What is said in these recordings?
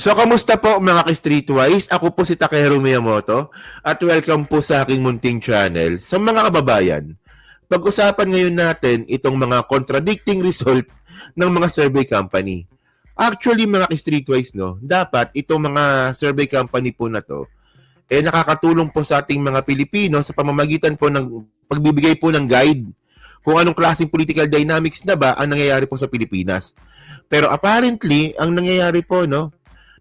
So, kamusta po mga ka-Streetwise? Ako po si Takehiro Miyamoto at welcome po sa aking munting channel. Sa mga kababayan, pag-usapan ngayon natin itong mga contradicting result ng mga survey company. Actually, mga ka-Streetwise, no, dapat itong mga survey company po na to, nakakatulong po sa ating mga Pilipino sa pamamagitan po ng pagbibigay po ng guide kung anong klaseng political dynamics na ba ang nangyayari po sa Pilipinas. Pero apparently, ang nangyayari po, no,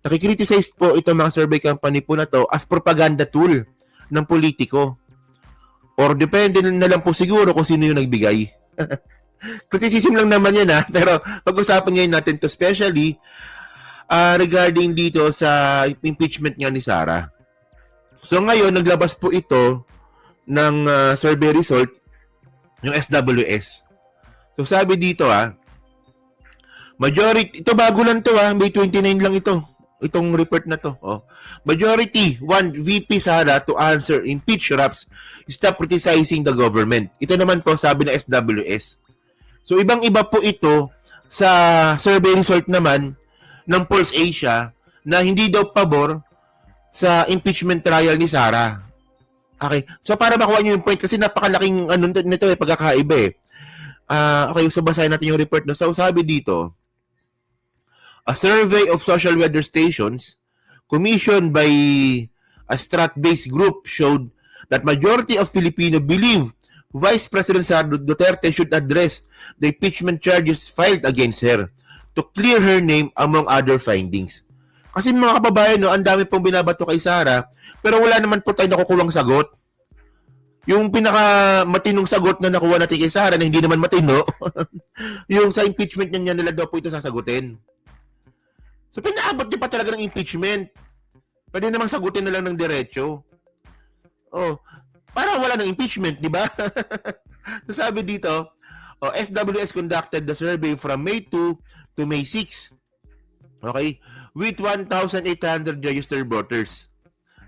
nakikriticize po itong mga survey company po na to as propaganda tool ng politiko. Or depende na lang po siguro kung sino yung nagbigay. Criticism lang naman yan ha. Pero pag-usapan ngayon natin to especially regarding dito sa impeachment nga ni Sara. So ngayon, naglabas po ito ng survey result, yung SWS. So sabi dito majority, ito bago lang to May 29 lang itong report na to. Majority want VP Sara to answer impeach raps, stop criticizing the government. Ito naman po sabi ng SWS. So ibang-iba po ito sa survey result naman ng Pulse Asia na hindi daw pabor sa impeachment trial ni Sara. Okay. So para makuha niyo yung point kasi napakalaking nito pagkakaiba okay, so basahin natin yung report na. So sabi dito, a survey of social weather stations commissioned by a strat-based group showed that majority of Filipino believe Vice President Sara Duterte should address the impeachment charges filed against her to clear her name among other findings. Kasi mga kababayan, ang dami pong binabato kay Sara, pero wala naman po tayo nakukuwang sagot. Yung pinaka matinong sagot na nakuha natin kay Sara na hindi naman matino, yung sa impeachment niya nila daw po ito sasagutin. So, pinaabot niya pa talaga ng impeachment. Pwede namang sagutin na lang ng diretso. Parang wala ng impeachment, di ba? So, sabi dito, SWS conducted the survey from May 2 to May 6. Okay? With 1,800 registered voters.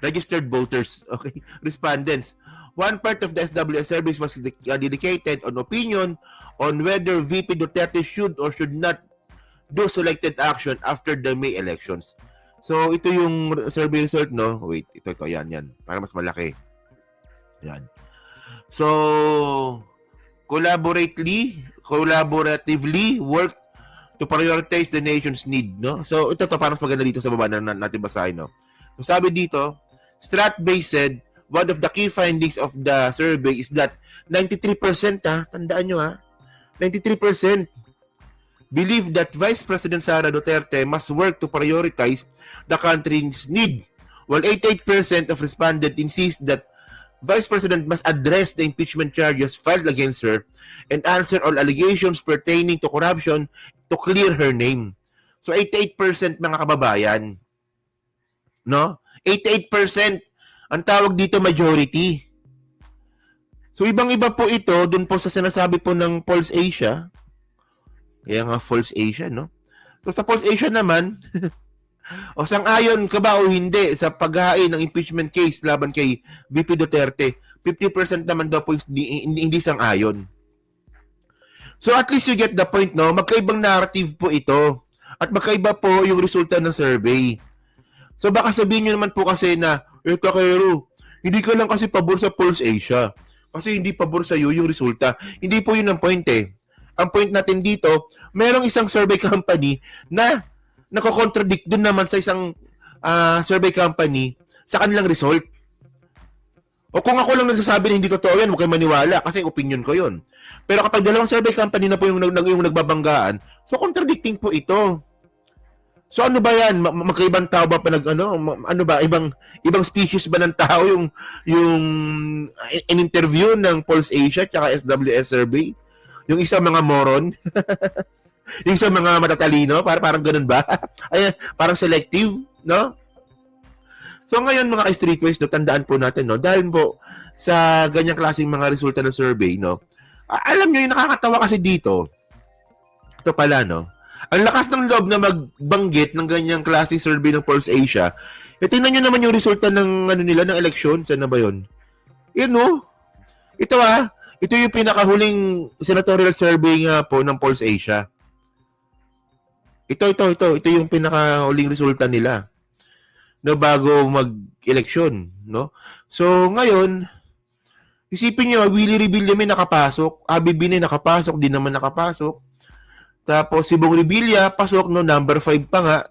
Okay? Respondents. One part of the SWS survey was dedicated on opinion on whether VP Duterte should or should not do selected action after the May elections. So, ito yung survey result, no? Wait, ito, yan. Para mas malaki. Yan. So, collaboratively work to prioritize the nation's need, no? So, ito para mas maganda dito sa baba na natin basahin, no? So, sabi dito, Strat-based said, one of the key findings of the survey is that 93%, tandaan nyo 93%, believe that Vice President Sara Duterte must work to prioritize the country's need, while 88% of respondents insist that Vice President must address the impeachment charges filed against her and answer all allegations pertaining to corruption to clear her name. So 88% mga kababayan, no? 88% ang tawag dito majority. So ibang-iba po ito dun po sa sinasabi po ng Pulse Asia. Kaya nga False Asia, no? So sa False Asia naman, sang-ayon ka ba o hindi sa paghain ng impeachment case laban kay VP Duterte? 50% naman daw po hindi sang-ayon. So at least you get the point, no? Magkaibang narrative po ito. At magkaiba po yung resulta ng survey. So baka sabihin nyo naman po kasi na, Takehiro, hindi ka lang kasi pabor sa Pulse Asia. Kasi hindi pabor sa iyo yung resulta. Hindi po yun ang point Ang point natin dito, merong isang survey company na nako-contradict dun naman sa isang survey company sa kanilang result. O kung ako lang nagsasabi na hindi totoo yan, huwag kayo maniwala kasi opinion ko yun. Pero kapag dalawang survey company na po yung nagbabanggaan, so contradicting po ito. So ano ba yan? Magkaibang tao ba pa ano ba? Ibang species ba ng tao yung in-interview ng Pulse Asia at SWS survey? Yung isa mga moron, yung isa mga matatalino, parang ganun ba? Ay, parang selective, no? So ngayon mga ka-Streetwise, tandaan po natin, no? Dahil po sa ganyang klaseng mga resulta ng survey, no? Alam nyo, yung nakakatawa kasi dito, ito pala, no? Ang lakas ng loob na magbanggit ng ganyang klaseng survey ng Pulse Asia. Tingnan nyo naman yung resulta ng ng election. Saan na ba yun? Yun, no? Ito ito yung pinakahuling senatorial survey nga po ng Pulse Asia. Ito yung pinaka-huling resulta nila no, bago mag-eleksyon, no? So, ngayon, isipin nyo, Willie Revilla may nakapasok, Abby Binay nakapasok, di naman nakapasok. Tapos, si Bong Revilla, pasok, no, number 5 pa nga.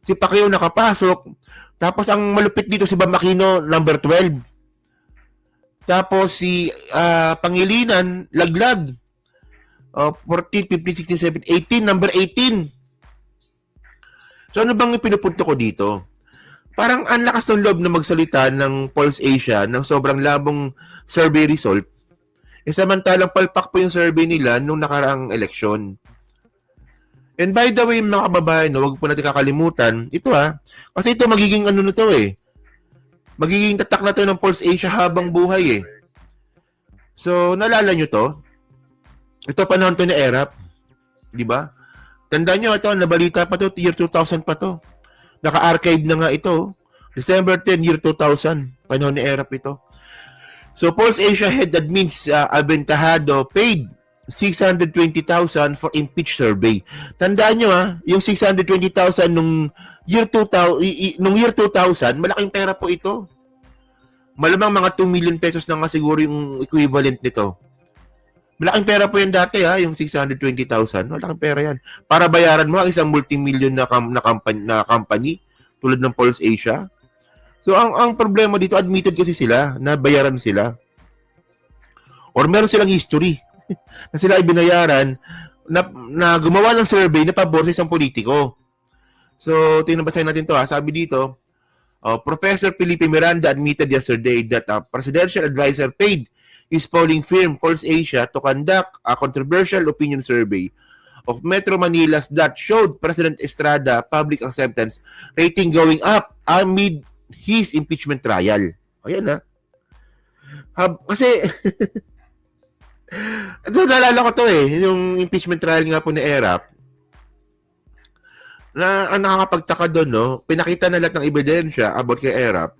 Si Pacquiao nakapasok. Tapos, ang malupit dito si Bam Aquino, number 12. Tapos, si Pangilinan, laglag. 14, 15, 16, 17, 18, number 18. So, ano bang pinupunto ko dito? Parang ang lakas ng loob na magsalita ng Pulse Asia ng sobrang labong survey result. Samantalang palpak po yung survey nila nung nakaraang eleksyon. And by the way, mga kababayan, huwag po natin kakalimutan, ito kasi ito magiging ano na to magiging tatak na to ng Pulse Asia habang buhay So, naalala nyo to? Ito panahon to ni Erap. Di ba? Tandaan nyo, ito, nabalita pa to, year 2000 pa to. Naka-archive na nga ito. December 10, year 2000. Panahon ni Erap ito. So, Pulse Asia head admins Aventajado paid 620,000 for impeach survey. Tandaan nyo yung 620,000 nung year 2000, malaking pera po ito. Malamang mga 2 million pesos na nga siguro yung equivalent nito. Malaking pera po yan dati yung 620,000. Malaking pera yan. Para bayaran mo ang isang multi-million na company tulad ng Pulse Asia. So ang problema dito, admitted kasi sila na bayaran sila. Or meron silang history na sila ay binayaran na gumawa ng survey na pabor sa isang politiko. So tinabasahin natin to Sabi dito, Professor Felipe Miranda admitted yesterday that a presidential advisor paid his polling firm Pulse Asia to conduct a controversial opinion survey of Metro Manila's that showed President Estrada public acceptance rating going up amid his impeachment trial. Ayan kasi naalala ko to yung impeachment trial nga po ni Erap na ang nakakapagtaka doon, no? Pinakita na lahat ng ebidensya about kay Erap,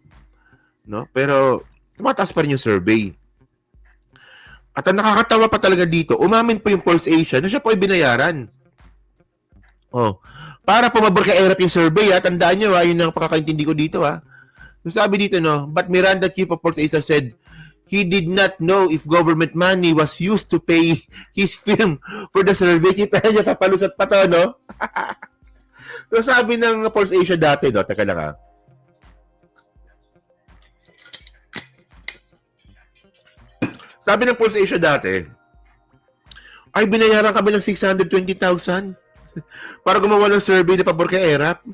no? Pero tumataas pa rin yung survey. At ang nakakatawa pa talaga dito, umamin po yung Pulse Asia na siya po ay binayaran. Para pumabor kay Erap yung survey, tandaan nyo, yun ang pakakaintindi ko dito, So, sabi dito, no, but Miranda, chief of Pulse Asia, said he did not know if government money was used to pay his firm for the survey. Kita niya, kapalusat pa to, no? So, sabi ng Pulse Asia dati, no, teka lang Sabi ng Pulse Asia dati, ay binayaran kami ng 620,000 para gumawa ng survey na pabor kay Erap.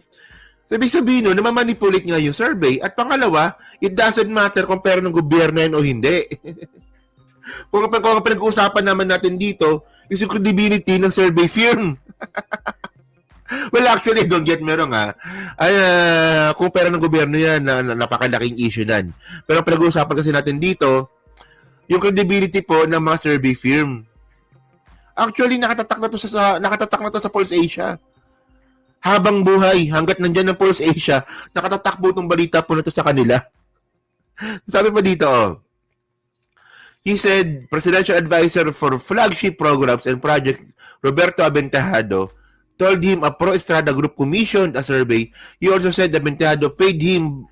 So, ibig sabihin nun, namamanipulate nga yung survey. At pangalawa, it doesn't matter kung pera ng gobyerno yan o hindi. kung ang pinag-uusapan naman natin dito, is yung credibility ng survey firm. Well, actually, don't get me wrong kung pera ng gobyerno yan, napakalaking issue nan. Pero ang pinag-uusapan kasi natin dito, yung credibility po ng mga survey firm. Actually, nakatatak na to sa Pulse Asia. Habang buhay, hanggat nandyan ng Pulse Asia, nakatatak po itong balita po na to sa kanila. Sabi pa dito, he said, Presidential Advisor for Flagship Programs and Projects, Roberto Aventajado, told him a pro-Estrada group commissioned a survey. He also said Aventajado paid him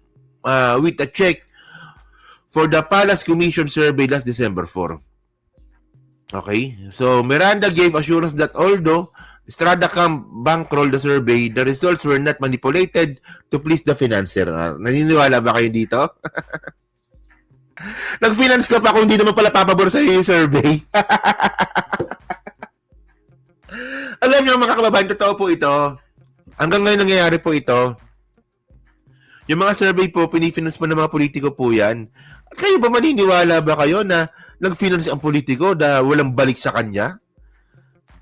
with a check for the Palace Commission survey last December 4. Okay? So, Miranda gave assurance that although Estrada bankrolled the survey, the results were not manipulated to please the financier. Naniniwala ba kayo dito? Nag-finance ka pa kung hindi naman pala papabor sa yung survey. Alam niyo mga kababayan, totoo po ito. Hanggang ngayon nangyayari po ito. Yung mga survey po, pinifinance po ng mga politiko po yan. Kayo ba maniniwala ba kayo na nag-finance ang politiko na walang balik sa kanya?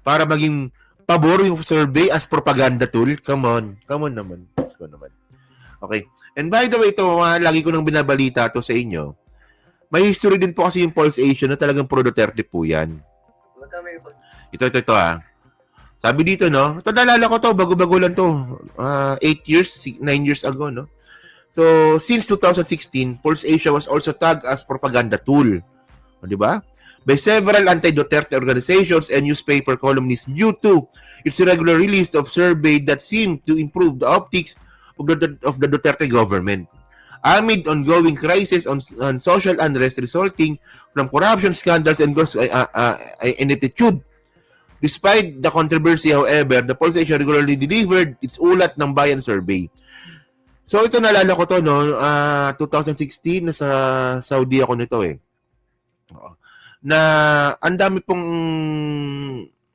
Para maging pabor yung survey as propaganda tool? Come on naman. Okay. And by the way, ito, lagi ko nang binabalita to sa inyo. May history din po kasi yung Pulse Asia na talagang pro Duterte po yan. Ito. Sabi dito, no? Ito, naalala ko to, bago-bago lang to. 8 years, 9 years ago, no? So, since 2016, Pulse Asia was also tagged as propaganda tool. Di ba? by several anti-Duterte organizations and newspaper columnists due to its regular release of survey that seemed to improve the optics of the Duterte government. Amid ongoing crisis on social unrest resulting from corruption scandals and gross ineptitude. Despite the controversy, however, the Pulse Asia regularly delivered its ulat ng bayan survey. So ito naalala ko to 2016 nasa Saudi ako nito na ang dami pong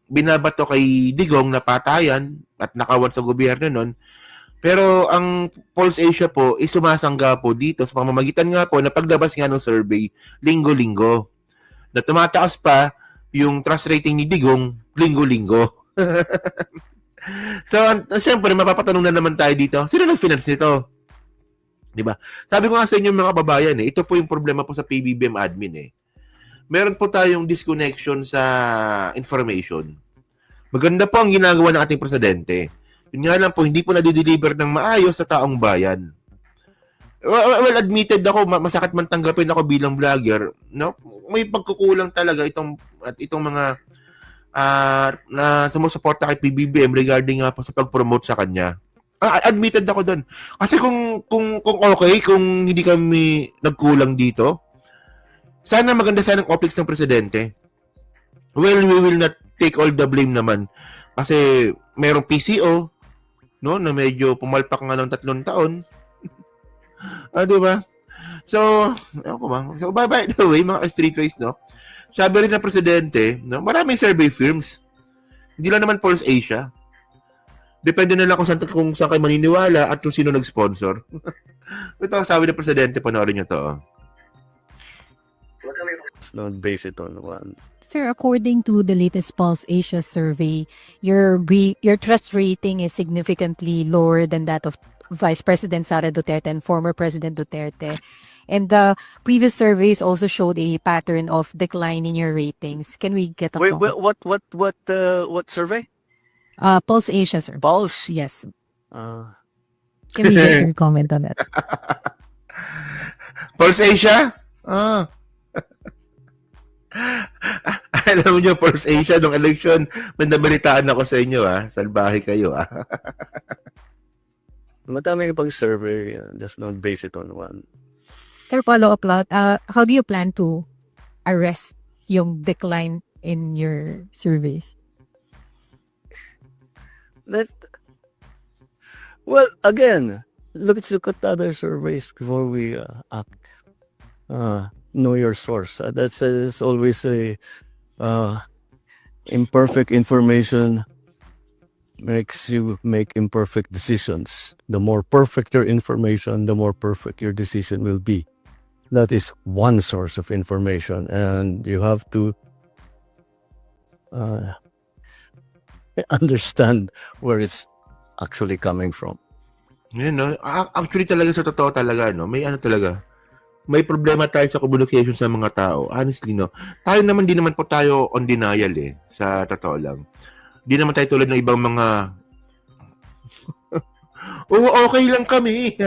binabato kay Digong na patayan at nakawan sa gobyerno nun. Pero ang Pulse Asia po is sumasangga po dito sa pamamagitan nga po na paglabas nga ng survey linggo-linggo. Na tumataas pa yung trust rating ni Digong linggo-linggo. So, siyempre, mapapatanong na naman tayo dito, sino nag-finance nito? Diba? Sabi ko nga sa inyo mga kababayan, ito po yung problema po sa PBBM admin. Meron po tayong disconnection sa information. Maganda po ang ginagawa ng ating presidente. Yun nga lang po, hindi po nadideliver ng maayos sa taong bayan. Well, admitted ako, masakit man tanggapin ako bilang vlogger, no? May pagkukulang talaga itong mga na sumusuporta kay PBBM regarding nga po sa pag-promote sa kanya. Admitted ako doon. Kasi kung okay, kung hindi kami nagkulang dito, sana maganda sana ang optics ng presidente. Well, we will not take all the blame naman. Kasi merong PCO, no, na medyo pumalpak nga ng 3 taon. Di ba? So, ako ba? So, by the way, mga streetways, no? Sabi rin ng presidente, no, maraming survey firms. Hindi lang naman Pulse Asia. Depende na lang kung saan kayo maniniwala at kung sino nag-sponsor. Ito ang sabi ng presidente, panoorin nyo to. Let's not base it on one. Sir, according to the latest Pulse Asia survey, your trust rating is significantly lower than that of Vice President Sara Duterte and former President Duterte. And the previous surveys also showed a pattern of decline in your ratings. Can we get a Wait, what survey? Pulse Asia, sir. Pulse? Yes. Uh, Can we get your comment on that? Pulse Asia? Alam niyo, Pulse Asia, nung election, may nabalitaan ako sa inyo, Salbahe kayo, Madami pang survey. Just not base it on one. Sir, follow-up lang. How do you plan to arrest yung decline in your surveys? Well, again, let's look at other surveys before we act. Know your source. That's always a imperfect information makes you make imperfect decisions. The more perfect your information, the more perfect your decision will be. That is one source of information, and you have to understand where it's actually coming from. Yun, no? Actually talaga sa totoo talaga, no? May talaga. May problema tayo sa communication sa mga tao. Honestly, no? Tayo naman, di naman po tayo on denial sa totoo lang. Di naman tayo tulad ng ibang mga okay lang kami.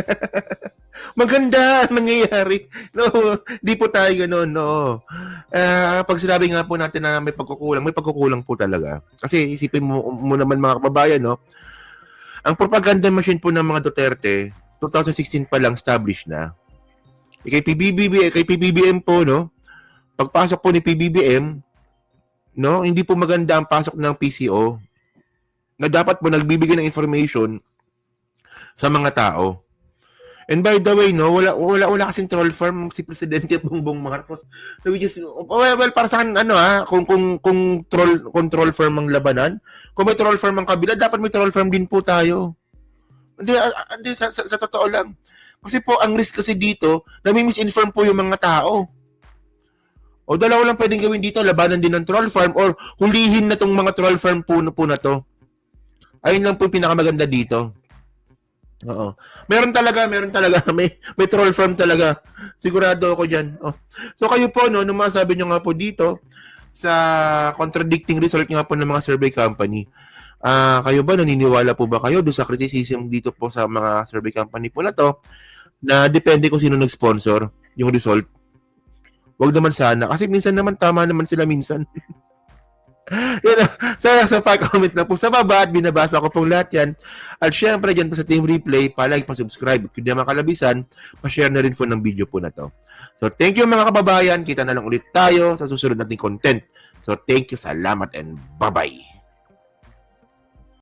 Maganda ang nangyayari. No, di po tayo gano'n, no. Pag sinabi nga po natin na may pagkukulang po talaga. Kasi isipin mo naman mga kababayan, no, ang propaganda machine po ng mga Duterte, 2016 pa lang established na. Kay PBBM po, no, pagpasok po ni PBBM, no, hindi po maganda ang pasok ng PCO na dapat po nagbibigay ng information sa mga tao. And by the way, no, wala kasing troll farm si Presidente Bongbong Marcos. So we just, well, para sa akin, kung troll farm ang labanan, kung may troll farm ang kabila, dapat may troll farm din po tayo. Hindi sa totoo lang. Kasi po, ang risk kasi dito, nami-misinform po yung mga tao. O dalawa lang pwedeng gawin dito, labanan din ng troll farm or hulihin na tong mga troll farm po na to. Ayun lang po yung pinakamaganda dito. Oo. Meron talaga, may troll farm talaga. Sigurado ako diyan. Oh. So kayo po, no, nung masabi nyo nga po dito sa contradicting result nga po ng mga survey company, kayo ba, naniniwala po ba kayo doon sa criticism dito po sa mga survey company po na to, na depende kung sino nag-sponsor yung result? Wag naman sana. Kasi minsan naman, tama naman sila minsan. Yan, sa comment na po sa baba at binabasa ko pong lahat yan. At syempre, dyan po sa Team Replay, pa-like, pa-subscribe. Kung di naman kalabisan, pa-share na rin po ng video po na to. So, thank you mga kababayan. Kita na lang ulit tayo sa susunod nating content. So, thank you, salamat, and bye-bye.